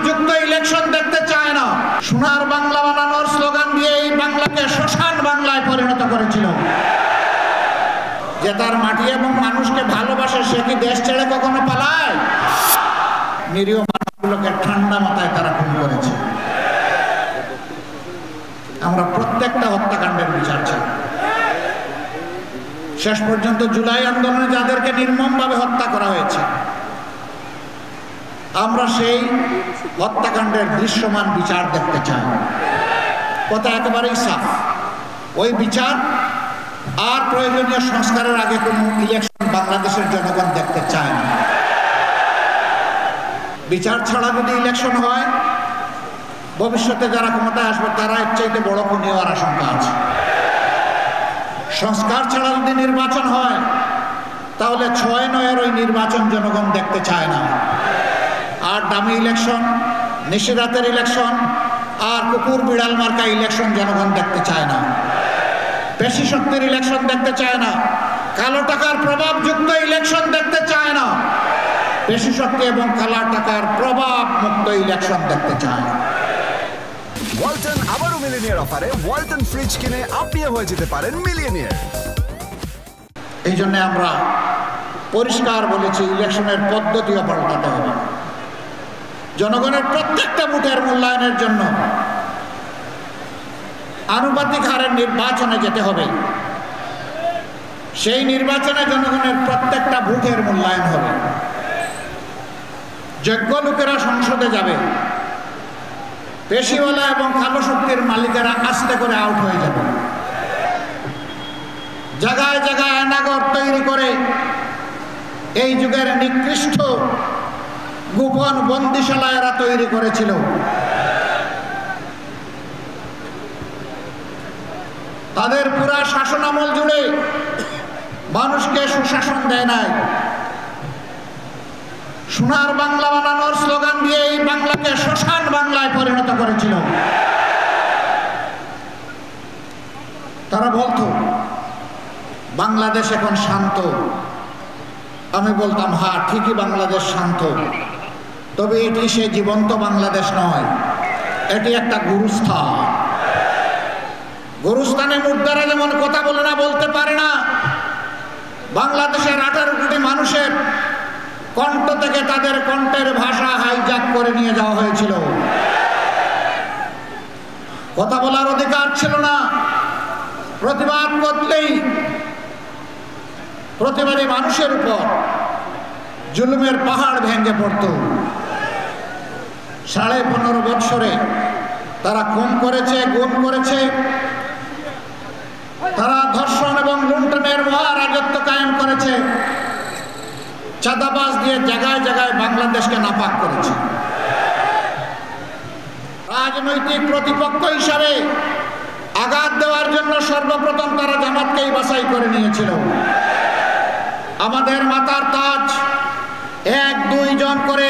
প্রভাবযুক্ত election দেখতে চায় না। সোনার বাংলা বানানোর স্লোগান দিয়ে এই বাংলাকে শ্মশান বাংলায় পরিণত করেছিল। যে তার মাটি এবং মানুষকে ভালোবাসে সে কি দেশ ছেড়ে কখনো পালায়? নিরীহ মানুষগুলোকে ঠান্ডা মাথায় তারা খুন করেছে। আমরা প্রত্যেকটা হত্যাকাণ্ডের বিচার চাই। শেষ পর্যন্ত জুলাই আন্দোলনে যাদেরকে নির্মমভাবে হত্যা করা হয়েছে, আমরা সেই হত্যাকাণ্ডের দৃশ্যমান বিচার দেখতে চাই। কথা একেবারেই সাফ। ওই বিচার আর প্রয়োজনীয় সংস্কারের আগে কোনো ইলেকশন বাংলাদেশের জনগণ দেখতে চায় না। বিচার ছাড়া যদি ইলেকশন হয়, ভবিষ্যতে যারা ক্ষমতায় আসবে তারা এর চাইতে বড় খুনি হওয়ার আশঙ্কা আছে। সংস্কার ছাড়া যদি নির্বাচন হয়, তাহলে 6/9 ওই নির্বাচন জনগণ দেখতে চায় না। আর দামি ইলেকশন, নিশিরাতের ইলেকশন আর কুকুর বিড়াল মার্কা ইলেকশন জনগণ দেখতে চায় না। পেশি শক্তির ইলেকশন দেখতে চায় না। কালো টাকার প্রভাবযুক্ত ইলেকশন দেখতে চায় না। পেশি শক্তি এবং কালো টাকার প্রভাব মুক্ত ইলেকশন দেখতে চায়। ওয়ালটন আবারও মিলিয়নিয়ার অফারে ওয়ালটন ফ্রিজ কিনে আপনিও হয়ে যেতে পারেন মিলিয়নিয়ার। এই জন্য আমরা পরিষ্কার বলেছি, ইলেকশনের পদ্ধতিও পাল্টাতে হবে। জনগণের প্রত্যেকটা ভোটের মূল্যায়নের জন্য আনুপাতিক হারে নির্বাচনে যেতে হবে। সেই নির্বাচনে জনগণের প্রত্যেকটা ভোটের মূল্যায়ন হবে। যোগ্য লোকেরা সংসদে যাবে, পেশিওয়ালা এবং কালো শক্তির মালিকেরা আস্তে করে আউট হয়ে যাবে। জায়গায় জায়গায় আয়নাঘর তৈরি করে এই যুগের নিকৃষ্ট গোপন বন্দিশালা এরা তৈরি করেছিল। তাদের পুরা শাসনামল জুড়ে মানুষকে সুশাসন দেয় নাই। সোনার বাংলা বানানোর স্লোগান দিয়ে এই বাংলাকে শ্মশান বাংলায় পরিণত করেছিল। তারা বলতো বাংলাদেশ এখন শান্ত। আমি বলতাম, হ্যাঁ ঠিকই বাংলাদেশ শান্ত, তবে এটি সে জীবন্ত বাংলাদেশ নয়, এটি একটা গুরুস্থান। গুরুস্থানে মুর্দারা যেমন কথা বলে না, বলতে পারে না, বাংলাদেশের 18 কোটি মানুষের কণ্ঠ থেকে তাদের কণ্ঠের ভাষা হাইজ্যাক করে নিয়ে যাওয়া হয়েছিল। কথা বলার অধিকার ছিল না। প্রতিবাদ করলেই প্রতিবাদী মানুষের উপর জুলুমের পাহাড় ভেঙে পড়ত। 15.5 বৎসরে তারা খুন করেছে, গুম করেছে, তারা ধর্ষণ এবং লুণ্ঠনের মহারাজত্ব কায়েম করেছে, চাঁদাবাজ দিয়ে জায়গায় জায়গায় বাংলাদেশকে নাপাক করেছে। রাজনৈতিক প্রতিপক্ষ হিসাবে আঘাত দেওয়ার জন্য সর্বপ্রথম তারা জামাতকেই বাছাই করে নিয়েছিল। আমাদের মাথার তাজ 1-2 জন করে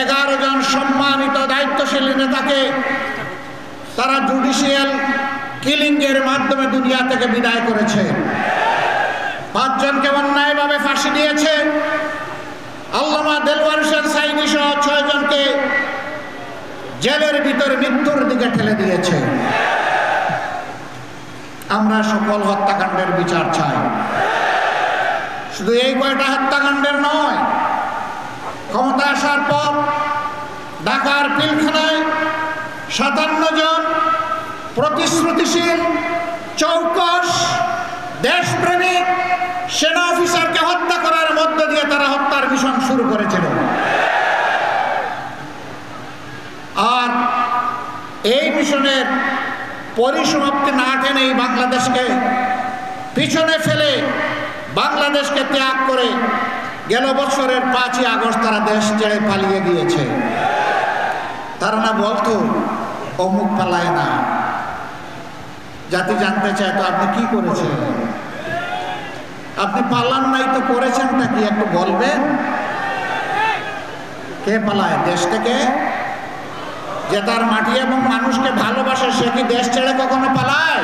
11 জন সম্মানিত দায়িত্বশীল নেতাকে তারা জুডিশিয়াল কিলিংয়ের মাধ্যমে দুনিয়া থেকে বিদায় করেছে। 5 জনকে অন্যায়ভাবে ফাঁসি দিয়েছে। আল্লামা দেলওয়ার হোসেন সাইনি সহ 6 জনকে জেলের ভিতরে মৃত্যুর দিকে ঠেলে দিয়েছে। আমরা সকল হত্যাকাণ্ডের বিচার চাই। শুধু এই কয়টা হত্যাকাণ্ডের নয়, ক্ষমতা আসার পর ঢাকার পিলখানায় 57 জন প্রতিশ্রুতিশীল, চৌকস, দেশপ্রেমিক সেনা অফিসারকে হত্যা করার মধ্য দিয়ে তারা হত্যার মিশন শুরু করেছিল। আর এই মিশনের পরিসমাপ্তি না টেনেই বাংলাদেশকে পিছনে ফেলে বাংলাদেশকে ত্যাগ করে গেল বছরের 5ই আগস্ট তারা দেশ ছেড়ে পালিয়ে গিয়েছে। তারা না বলতো অমুক পালায় না। জাতি জানতে চায়, তো আপনি কি করেছেন? আপনি পালান নাই তো করেছেনটা কি একটু বলবেন? কে পালায় দেশ থেকে? যে তার মাটি এবং মানুষকে ভালোবাসে সে কি দেশ ছেড়ে কখনো পালায়?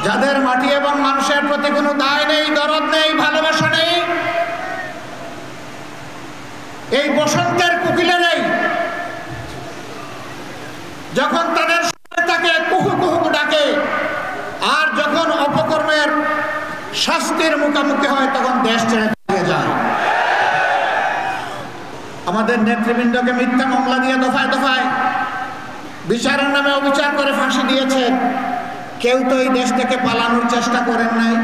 যাদের মাটি এবং মানুষের প্রতি কোনো দায় নেই, দরদ নেই, ভালোবাসা নেই, এই বসন্তের কোকিলেরাই যখন তাদের তাকে কুহু কুহু ডাকে, আর যখন অপকর্মের শাস্তির মুখোমুখি হয় তখন দেশ ছেড়ে পালিয়ে যায়। আমাদের নেতৃবৃন্দকে মিথ্যা মামলা দিয়ে দফায় দফায় বিচারের নামে অবিচার করে ফাঁসি দিয়েছেন। কেউ তো এই দেশ থেকে পালানোর চেষ্টা করেন নাই।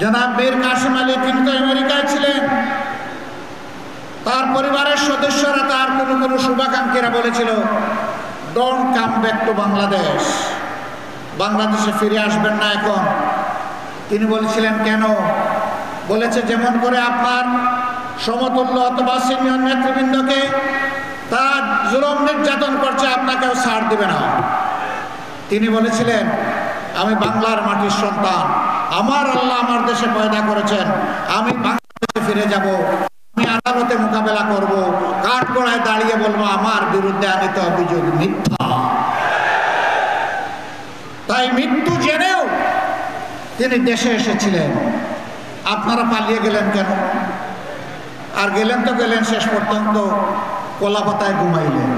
জনাব মীর কাসেম আলী, তিনি তো আমেরিকায় ছিলেন। তার পরিবারের সদস্যরা, তার কোনো শুভাকাঙ্ক্ষীরা বলেছিল, don't come back to Bangladesh, বাংলাদেশে ফিরে আসবেন না এখন। তিনি বলেছিলেন কেন? বলেছে যেমন করে আপনার সমতুল্য অথবা সিনিয়র নেতৃবৃন্দকে তার জুলুম নির্যাতন করছে, আপনাকেও ছাড় দিবে না। তিনি বলেছিলেন, আমি বাংলার মাটির সন্তান, আমার আল্লাহ আমার দেশে পয়দা করেছেন, আমি বাংলাদেশে ফিরে যাব, আমি আদালতে মোকাবেলা করব, কাঠগড়ায় দাঁড়িয়ে বলবো আমার বিরুদ্ধে আনিত অভিযোগ মিথ্যা। তাই মৃত্যু জেনেও তিনি দেশে এসেছিলেন। আপনারা পালিয়ে গেলেন কেন? আর গেলেন তো গেলেন, শেষ পর্যন্ত কলাপাতায় ঘুমাইলেন।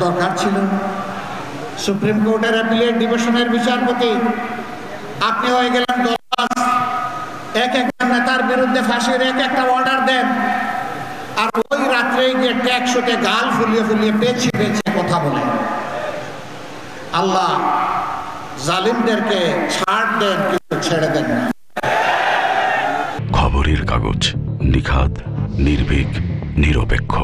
দরকার ছিল? সুপ্রিম কোর্টের অ্যাপিলেট ডিভিশনের বিচারপতি, আপনি হয়ে গেলেন দলবাজ, এক একটা নেতার বিরুদ্ধে ফাঁসির এক একটা অর্ডার দেন, আর ওই রাত্রে গিয়ে ট্যাক্সতে গাল ফুলিয়ে ফুলিয়ে পেঁচে পেঁচে কথা বলেন। আল্লাহ জালিমদেরকে ছাড় দেন, কিন্তু ছেড়ে দেন না। খবরের কাগজ, নিখাত, নির্ভীক, নিরপেক্ষ।